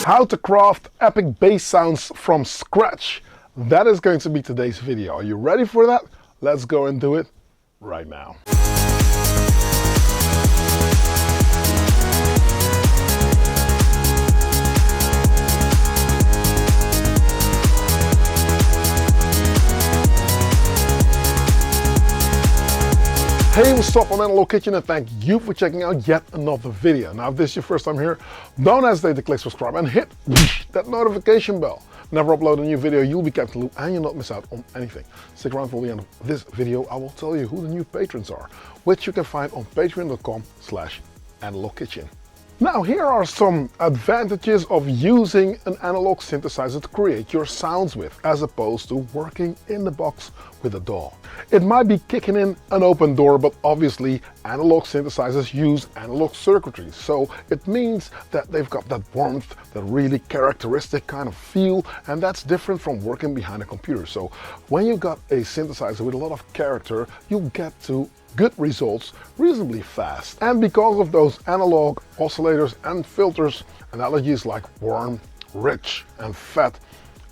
How to craft epic bass sounds from scratch. That is going to be today's video. Are you ready for that? Let's go and do it right now. Hey, what's up? I'm Analog Kitchen and thank you for checking out yet another video. Now, if this is your first time here, don't hesitate to click subscribe and hit that notification bell. Whenever I upload a new video, you'll be kept in the loop and you'll not miss out on anything. Stick around for the end of this video. I will tell you who the new patrons are, which you can find on patreon.com/analogkitchen. Now, here are some advantages of using an analog synthesizer to create your sounds with, as opposed to working in the box with a DAW. It might be kicking in an open door, but obviously analog synthesizers use analog circuitry. So it means that they've got that warmth, that really characteristic kind of feel, and that's different from working behind a computer. So when you've got a synthesizer with a lot of character, you'll get to good results reasonably fast. And because of those analog oscillators and filters, analogies like warm, rich and fat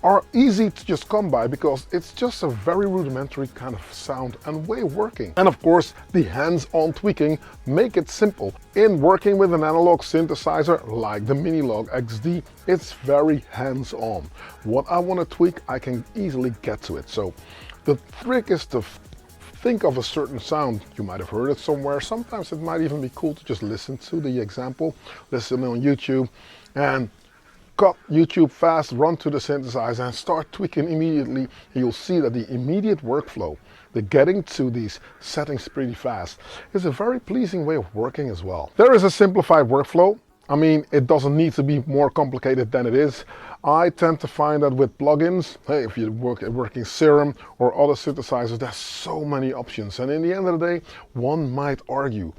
are easy to just come by because it's just a very rudimentary kind of sound and way of working. And of course, the hands-on tweaking make it simple. In working with an analog synthesizer like the Minilogue XD, it's very hands-on. What I want to tweak, I can easily get to it. So the trick is to think of a certain sound. You might have heard it somewhere. Sometimes it might even be cool to just listen to the example, listen on YouTube, and cut YouTube fast, run to the synthesizer and start tweaking immediately. And you'll see that the immediate workflow, the getting to these settings pretty fast, is a very pleasing way of working as well. There is a simplified workflow. I mean, it doesn't need to be more complicated than it is. I tend to find that with plugins, hey, if you're working Serum or other synthesizers, there's so many options. And in the end of the day, one might argue,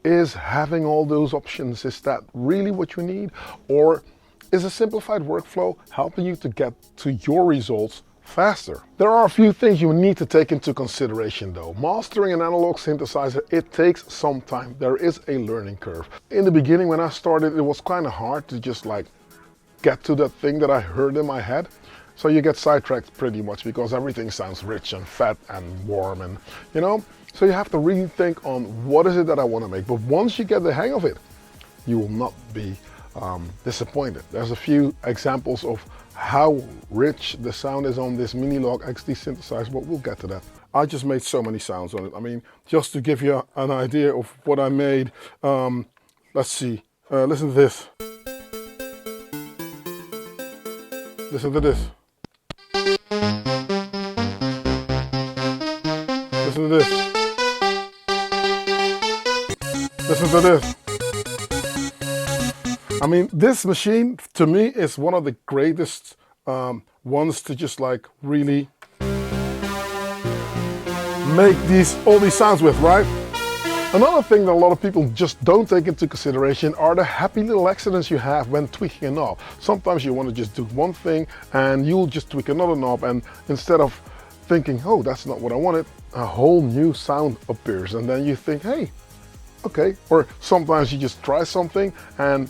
is having all those options, is that really what you need? Or is a simplified workflow helping you to get to your results faster? There are a few things you need to take into consideration though. Mastering an analog synthesizer, it takes some time. There is a learning curve. In the beginning when I started, it was kind of hard to just like get to that thing that I heard in my head. So you get sidetracked pretty much because everything sounds rich and fat and warm and, you know, so you have to really think on what is it that I want to make. But once you get the hang of it, you will not be disappointed. There's a few examples of how rich the sound is on this Minilogue XD synthesizer, but we'll get to that. I just made so many sounds on it. I mean, just to give you an idea of what I made, let's see, listen to this. Listen to this. Listen to this. Listen to this. I mean, this machine to me is one of the greatest ones to just like really make all these sounds with, right? Another thing that a lot of people just don't take into consideration are the happy little accidents you have when tweaking a knob. Sometimes you want to just do one thing and you'll just tweak another knob, and instead of thinking, oh, that's not what I wanted, a whole new sound appears, and then you think, hey, okay. Or sometimes you just try something and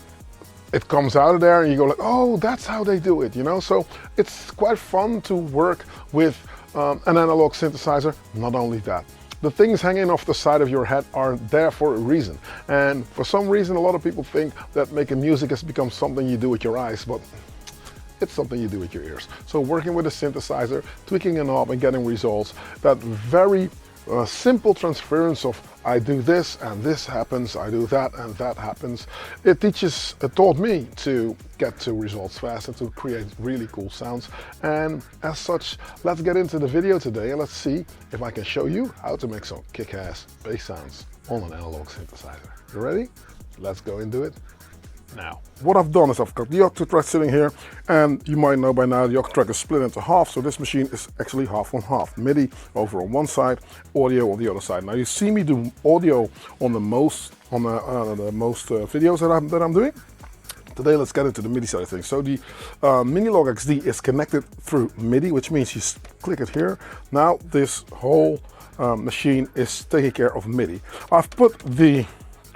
it comes out of there and you go like, oh, that's how they do it, you know? So it's quite fun to work with an analog synthesizer. Not only that, the things hanging off the side of your head are there for a reason. And for some reason, a lot of people think that making music has become something you do with your eyes, but it's something you do with your ears. So working with a synthesizer, tweaking a knob and getting results, that very simple transference of I do this and this happens, I do that and that happens. It taught me to get to results fast and to create really cool sounds. And as such, let's get into the video today and let's see if I can show you how to make some kick-ass bass sounds on an analog synthesizer. You ready? Let's go and do it now. What I've done is I've got the octave track sitting here, and you might know by now the octave track is split into half, so this machine is actually half on half. MIDI over on one side, audio on the other side. Now you see me do audio on the most videos that I'm doing. Today let's get into the MIDI side of things. So the Minilogue XD is connected through MIDI, which means you click it here. Now this whole machine is taking care of MIDI. I've put the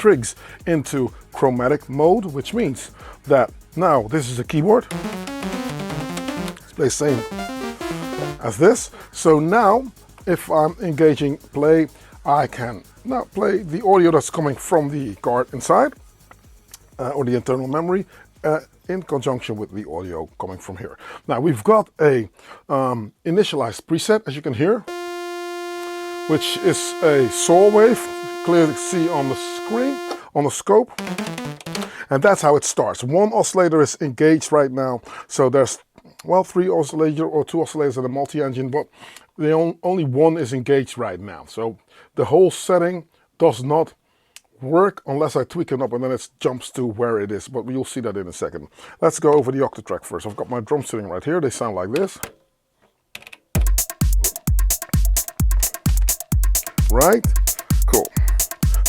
trigs into chromatic mode, which means that now this is a keyboard. It's the same as this. So now if I'm engaging play, I can now play the audio that's coming from the card inside or the internal memory in conjunction with the audio coming from here. Now we've got a initialized preset, as you can hear, which is a saw wave, clearly see on the screen, on the scope. And that's how it starts. One oscillator is engaged right now. So there's, well, 3 oscillators or 2 oscillators in a multi-engine, but only one is engaged right now. So the whole setting does not work unless I tweak it up, and then it jumps to where it is. But you'll see that in a second. Let's go over the octave track first. I've got my drums sitting right here. They sound like this. Right? Cool.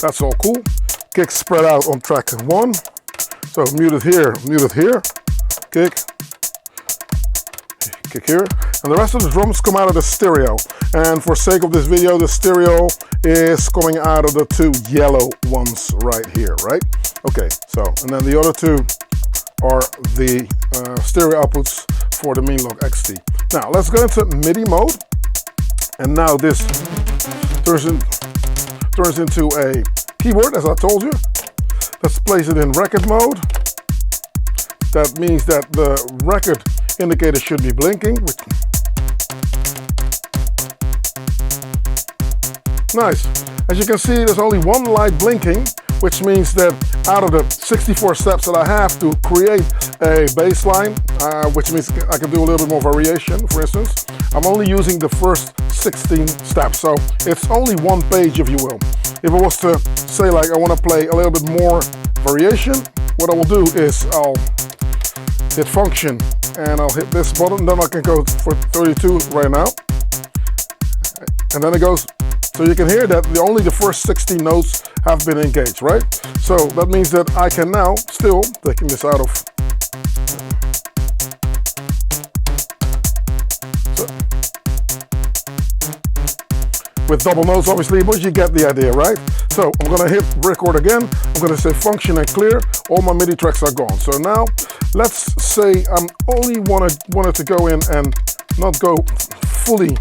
That's all cool. Kicks spread out on track 1. So muted here, kick here. And the rest of the drums come out of the stereo. And for sake of this video, the stereo is coming out of the 2 yellow ones right here, right? Okay, so, and then the other 2 are the stereo outputs for the Minilogue XD. Now, let's go into MIDI mode. And now this turns into a keyboard, as I told you. Let's place it in record mode. That means that the record indicator should be blinking. Nice. As you can see, there's only one light blinking, which means that out of the 64 steps that I have to create a bass line, which means I can do a little bit more variation, for instance, I'm only using the first 16 steps. So it's only one page, if you will. If I was to say, like, I want to play a little bit more variation, what I will do is I'll hit function and I'll hit this button, then I can go for 32 right now. And then it goes, so you can hear that only the first 16 notes have been engaged, right? So that means that I can now, still taking this out of, with double notes obviously, but you get the idea, right? So I'm gonna hit record again, I'm gonna say function and clear, all my MIDI tracks are gone. So now, let's say I'm only wanted to go in and not go fully,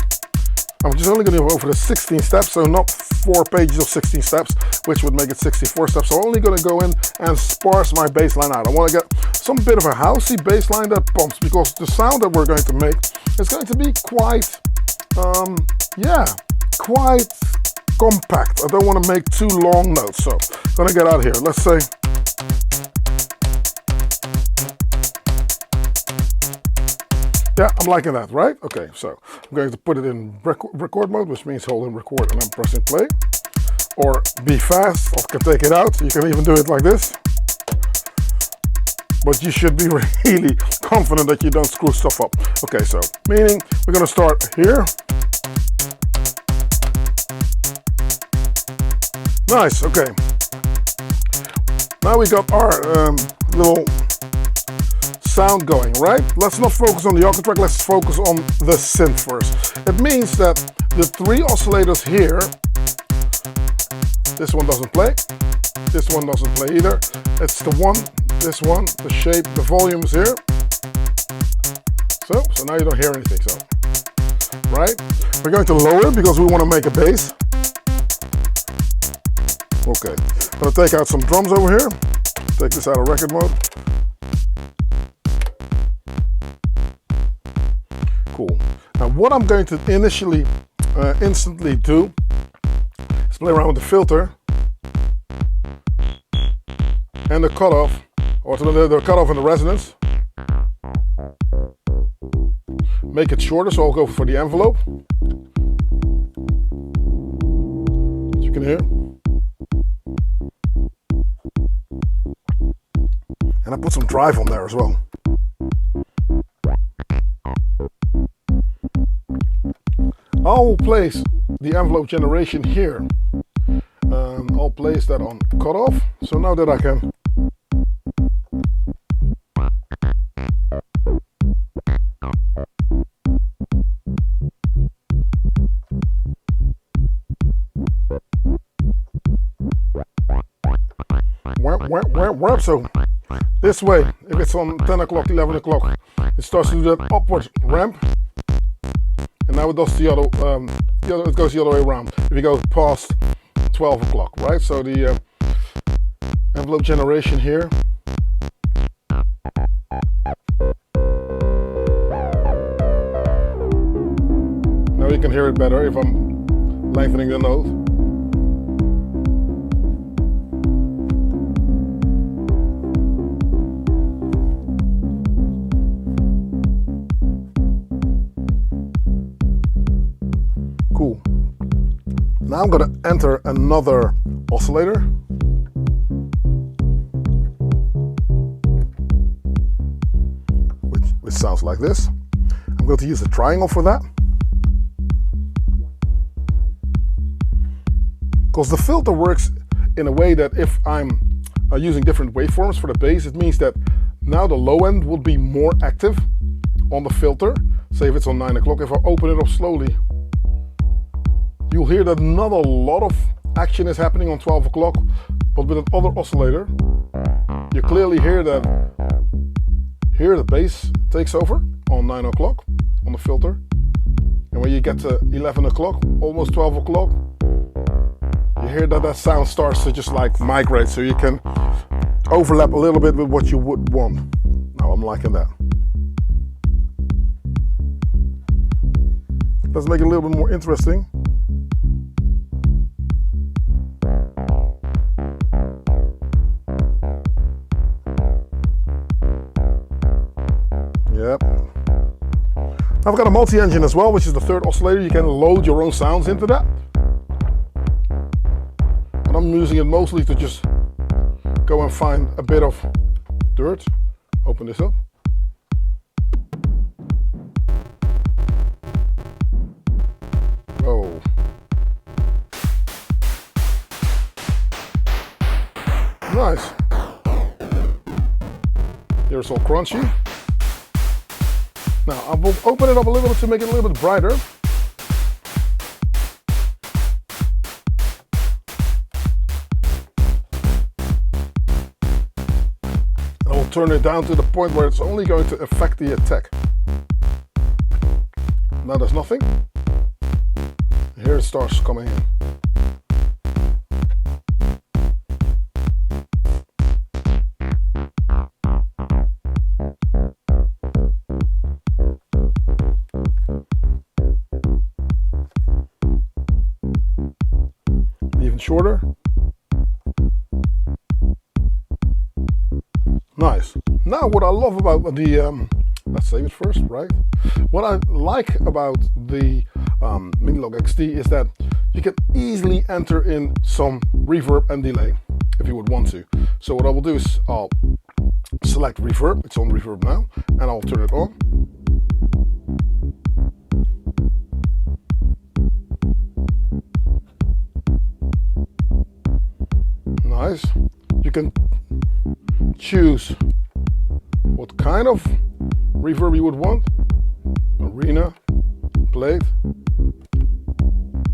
I'm just only gonna go over the 16 steps, so not 4 pages of 16 steps, which would make it 64 steps. So I'm only gonna go in and sparse my bass line out. I wanna get some bit of a housey bass line that pumps, because the sound that we're going to make is going to be quite, quite compact. I don't want to make too long notes, so I'm gonna get out here. Let's say, yeah, I'm liking that, right? Okay, so I'm going to put it in record mode, which means holding record and I'm pressing play. Or be fast, I can take it out. You can even do it like this. But you should be really confident that you don't screw stuff up. Okay, so meaning we're gonna start here. Nice, okay. Now we got our little sound going, right? Let's not focus on the octave track, let's focus on the synth first. It means that the 3 oscillators here, this one doesn't play, this one doesn't play either. It's the one, this one, the shape, the volume is here. So now you don't hear anything, so, right? We're going to lower it because we want to make a bass. Okay, I'm gonna take out some drums over here. Take this out of record mode. Cool. Now what I'm going to initially, instantly do is play around with the filter and the cutoff, or the cutoff and the resonance. Make it shorter, so I'll go for the envelope. As you can hear. And I put some drive on there as well. I'll place the envelope generation here. I'll place that on cutoff. So now that I can So this way, if it's on 10 o'clock, 11 o'clock, it starts to do that upward ramp. And now it does the other, it goes the other way around. If you go past 12 o'clock, right? So the envelope generation here. Now you can hear it better if I'm lengthening the note. Cool. Now I'm going to enter another oscillator. Which sounds like this. I'm going to use a triangle for that. Because the filter works in a way that if I'm using different waveforms for the bass, it means that now the low end will be more active on the filter. Say if it's on 9 o'clock, if I open it up slowly, you'll hear that not a lot of action is happening on 12 o'clock, but with another oscillator, you clearly hear that here the bass takes over on 9 o'clock on the filter. And when you get to 11 o'clock, almost 12 o'clock, you hear that that sound starts to just like migrate, so you can overlap a little bit with what you would want. Now I'm liking that. Let's make it a little bit more interesting. Yep. I've got a multi-engine as well, which is the third oscillator. You can load your own sounds into that. And I'm using it mostly to just go and find a bit of dirt. Open this up. Oh. Nice. Here it's all crunchy. Now I will open it up a little bit to make it a little bit brighter. I will turn it down to the point where it's only going to affect the attack. Now there's nothing. Here it starts coming in. Even shorter. Nice. Now what I love about the, let's save it first, right? What I like about the Minilogue XD is that you can easily enter in some reverb and delay if you would want to. So what I will do is I'll select reverb, it's on reverb now, and I'll turn it on. Nice. You can choose what kind of reverb you would want. Arena, plate,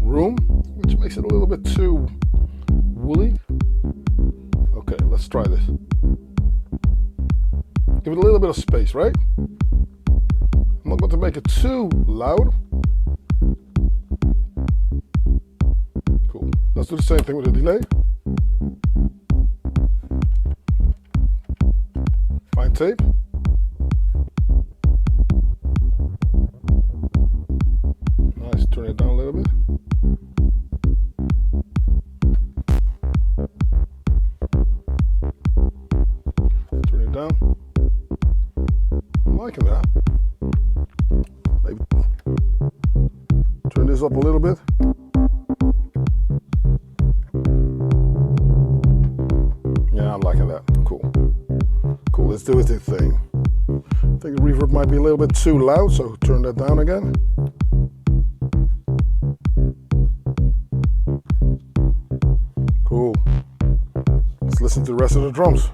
room, which makes it a little bit too woolly. Okay, let's try this. Give it a little bit of space, right? I'm not going to make it too loud. Cool. Let's do the same thing with the delay. Fine tape. Nice, turn it down a little bit. Turn it down. I'm liking that. Maybe turn this up a little bit. Yeah, I'm liking that. Cool. Cool, let's do it this thing. I think the reverb might be a little bit too loud, so turn that down again. Cool. Let's listen to the rest of the drums.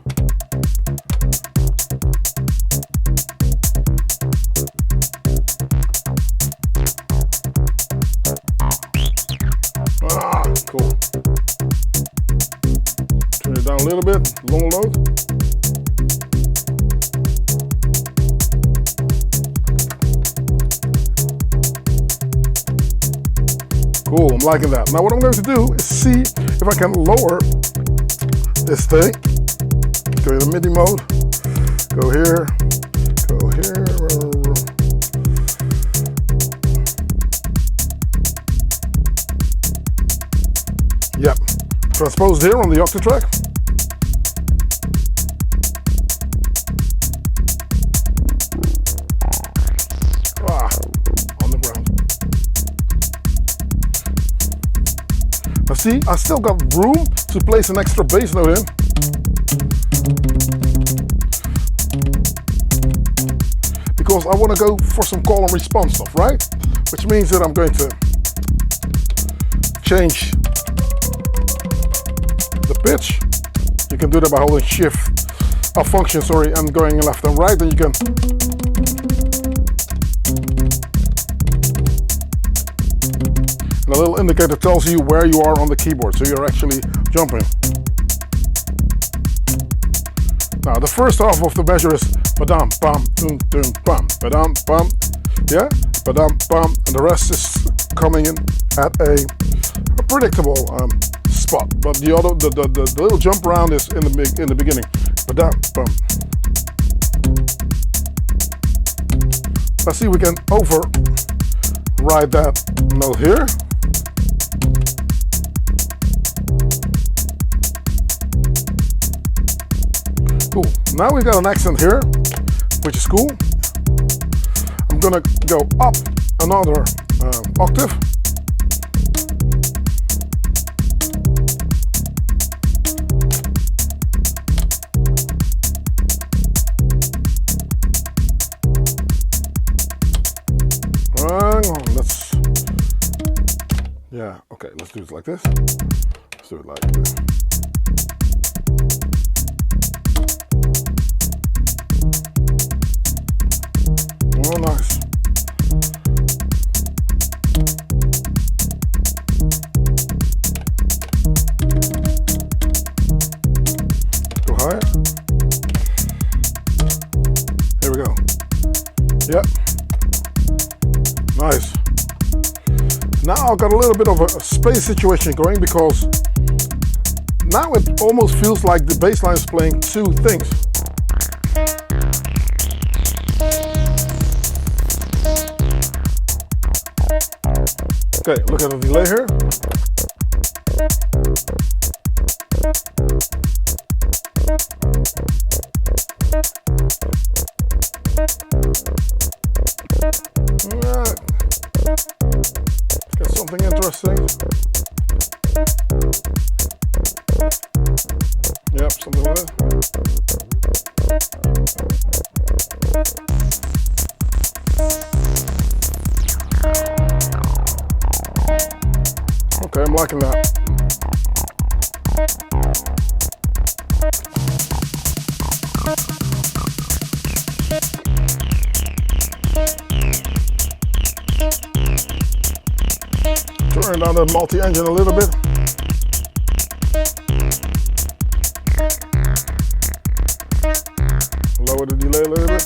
Ah, cool. Turn it down a a little bit, long load. Cool, I'm liking that. Now what I'm going to do is see if I can lower this thing. Go to MIDI mode, go here, go here. Yep, transposed here on the octatrack. On the ground. Now see, I still got room to place an extra bass note in. Because I want to go for some call and response stuff, right? Which means that I'm going to change the pitch. You can do that by holding shift, function, sorry, and going left and right, and you can and a little indicator tells you where you are on the keyboard, so you're actually jumping. Now the first half of the measure is ba-dum, bum, dum, dum, bum, ba-dum, bum, yeah, ba-dum, bum, and the rest is coming in at a predictable spot. But the other, the little jump around is in the beginning. Ba-dum, bum. Let's see if we can override that note here. Cool. Now we got an accent here, which is cool. I'm gonna go up another octave. Hang on, yeah, okay, let's do it like this. Let's do it like this. Oh, nice. Go higher. Here we go. Yep. Nice. Now I've got a little bit of a space situation going because now it almost feels like the bass line is playing two things. Okay, look at the delay here. Alright. Let's get something interesting. Yep, something like that. Okay, I'm liking that. Turn down the multi-engine a little bit. Lower the delay a little bit.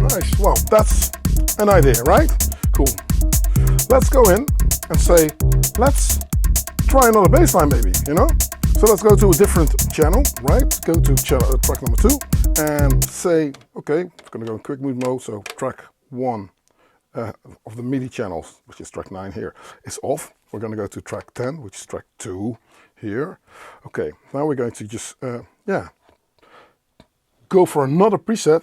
Nice, well, that's an idea, right? Cool. Let's go in and say, let's try another bass line maybe, you know? So let's go to a different channel, right? Go to track number 2 and say, okay, it's gonna go in quick move mode, so track 1 of the MIDI channels, which is track 9 here, is off. We're gonna go to track 10, which is track 2 here. Okay, now we're going to just, go for another preset.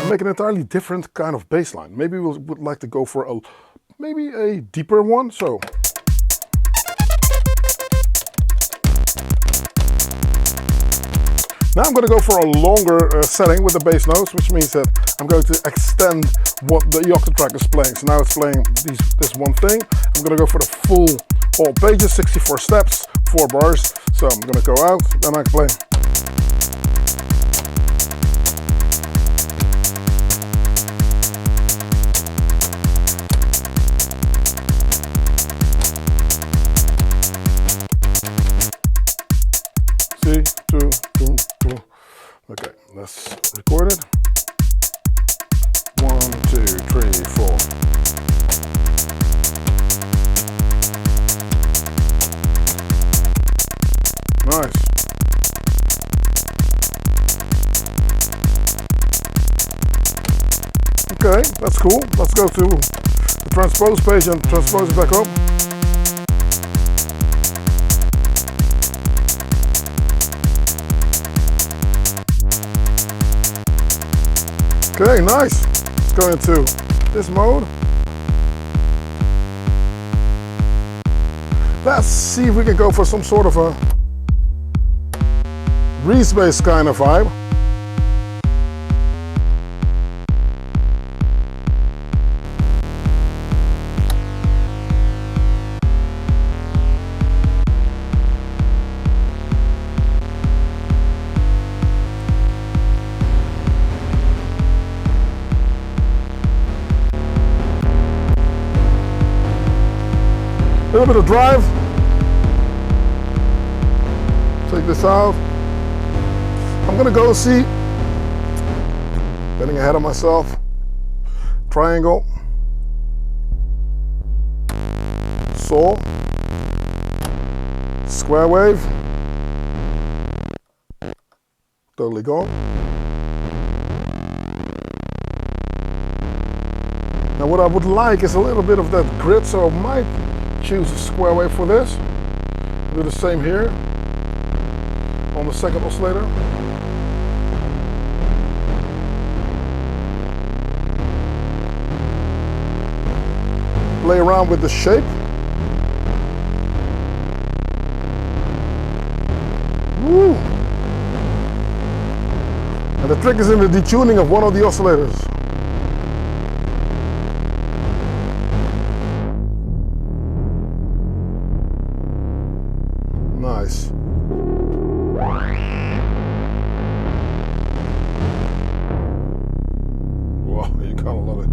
Make an entirely different kind of bass line. Maybe we would like to go for maybe a deeper one. So now I'm going to go for a longer setting with the bass notes, which means that I'm going to extend what the octatrack is playing. So now it's playing this one thing. I'm going to go for the full all pages, 64 steps, 4 bars. So I'm going to go out, then I can play. Okay, that's cool. Let's go to the transpose page and transpose it back up. Okay, nice. Let's go into this mode. Let's see if we can go for some sort of a breeze-based kind of vibe. A little bit of drive. Take this out. I'm gonna go see, getting ahead of myself, triangle, saw, square wave, totally gone. Now what I would like is a little bit of that grid, so I might choose a square wave for this. Do the same here on the second oscillator. Play around with the shape. Woo! And the trick is in the detuning of one of the oscillators. Nice. Wow, you kind of love it.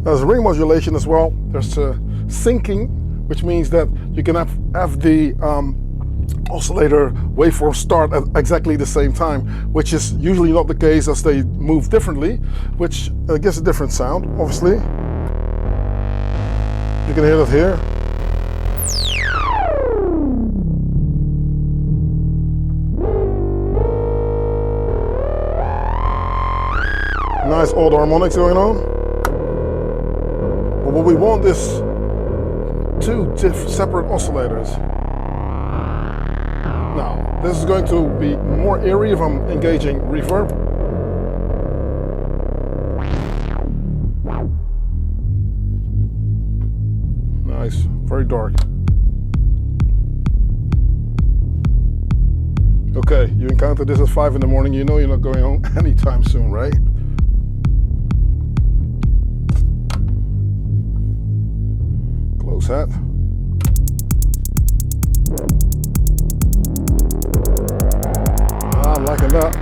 There's ring modulation as well. There's syncing, which means that you can have the oscillator waveform start at exactly the same time, which is usually not the case as they move differently, which gives a different sound, obviously. You can hear that here. Nice odd harmonics going on. But what we want is two separate oscillators. Now, this is going to be more eerie if I'm engaging reverb. Nice, very dark. Okay, you encounter this at 5 in the morning, you know you're not going home anytime soon, right? Close hat. I'm liking that.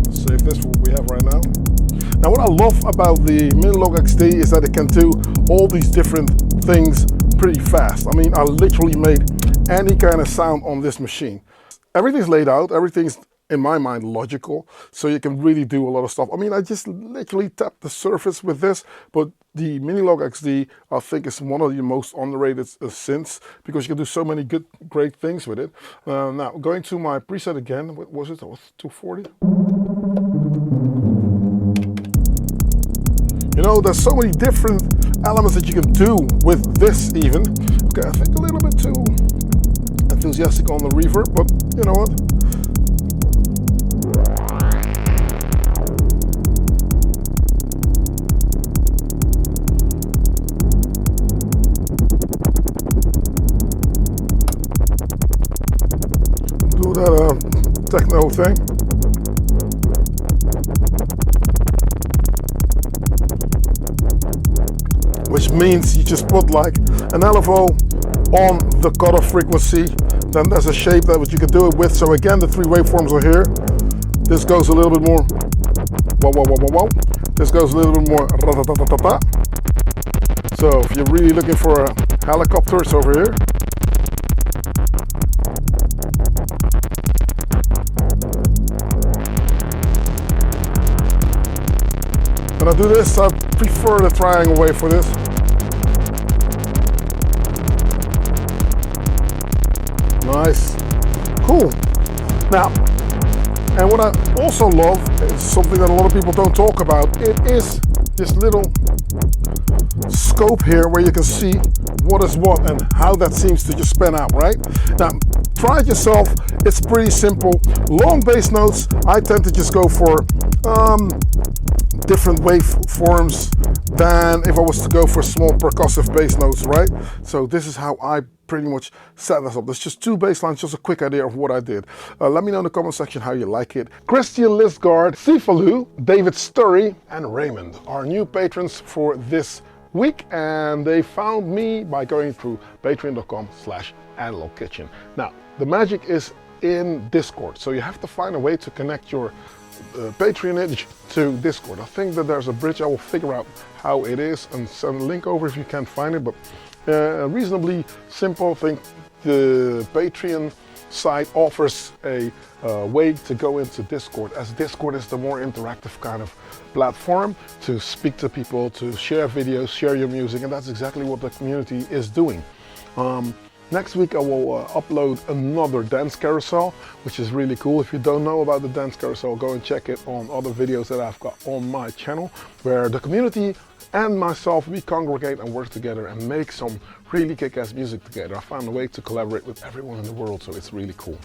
Let's save this for what we have right now. Now what I love about the Minilogue XD is that it can do all these different things pretty fast. I mean, I literally made any kind of sound on this machine. Everything's laid out, everything's in my mind logical, so you can really do a lot of stuff. I mean, I just literally tapped the surface with this, but the Minilogue XD I think is one of the most underrated synths because you can do so many great things with it. Now going to my preset again, what was it? That was 240. You know, there's so many different elements that you can do with this even. Okay, I think a little bit too enthusiastic on the reverb, but you know what? Do that techno thing. Which means you just put like an LFO on the cutoff frequency, then there's a shape that you can do it with. So again, the three waveforms are here. This goes a little bit more wow, wow, wow, wow, wow. This goes a little bit more ra-ta-ta-ta-ta-ta. So if you're really looking for a helicopter, it's over here. When I do this, I prefer the triangle way for this. Nice, cool. Now, and what I also love is something that a lot of people don't talk about. It is this little scope here where you can see what is what and how that seems to just span out, right? Now, try it yourself. It's pretty simple. Long bass notes, I tend to just go for different waveforms than if I was to go for small percussive bass notes, right? So this is how I pretty much set this up. There's just 2 bass lines, just a quick idea of what I did. Let me know in the comment section how you like it. Christian Lisgard, Sifalu, David Sturry, and Raymond are new patrons for this week, and they found me by going through patreon.com/analogkitchen. Now, the magic is in Discord, so you have to find a way to connect your patronage to Discord. I think that there's a bridge. I will figure out how it is and send a link over if you can't find it, but a reasonably simple thing. The Patreon site offers a way to go into Discord, as Discord is the more interactive kind of platform to speak to people, to share videos, share your music, and that's exactly what the community is doing. Next week I will upload another dance carousel, which is really cool. If you don't know about the dance carousel, go and check it on other videos that I've got on my channel, where the community and myself, we congregate and work together and make some really kick-ass music together. I found a way to collaborate with everyone in the world, so it's really cool.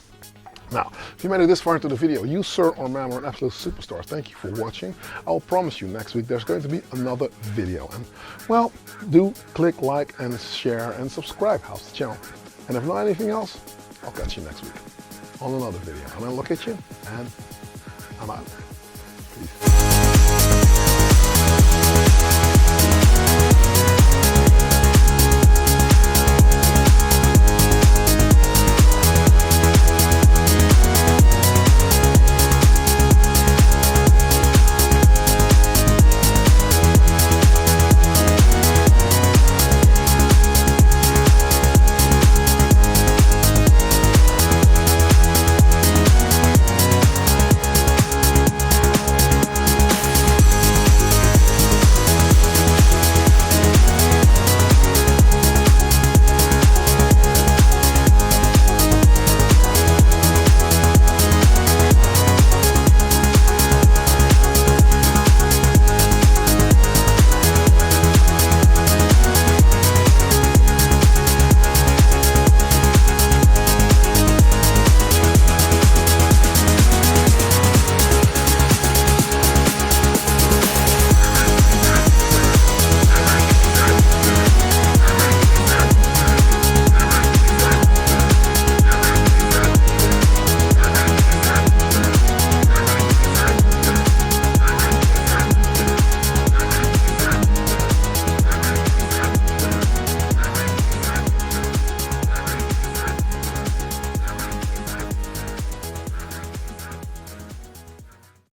Now, if you made it this far into the video, you, sir or ma'am, are an absolute superstar. Thank you for watching. I'll promise you next week there's going to be another video. And, well, do click like and share and subscribe. Helps the channel. And if not anything else, I'll catch you next week on another video. I'm Analog Kitchen, and I'm out. Peace.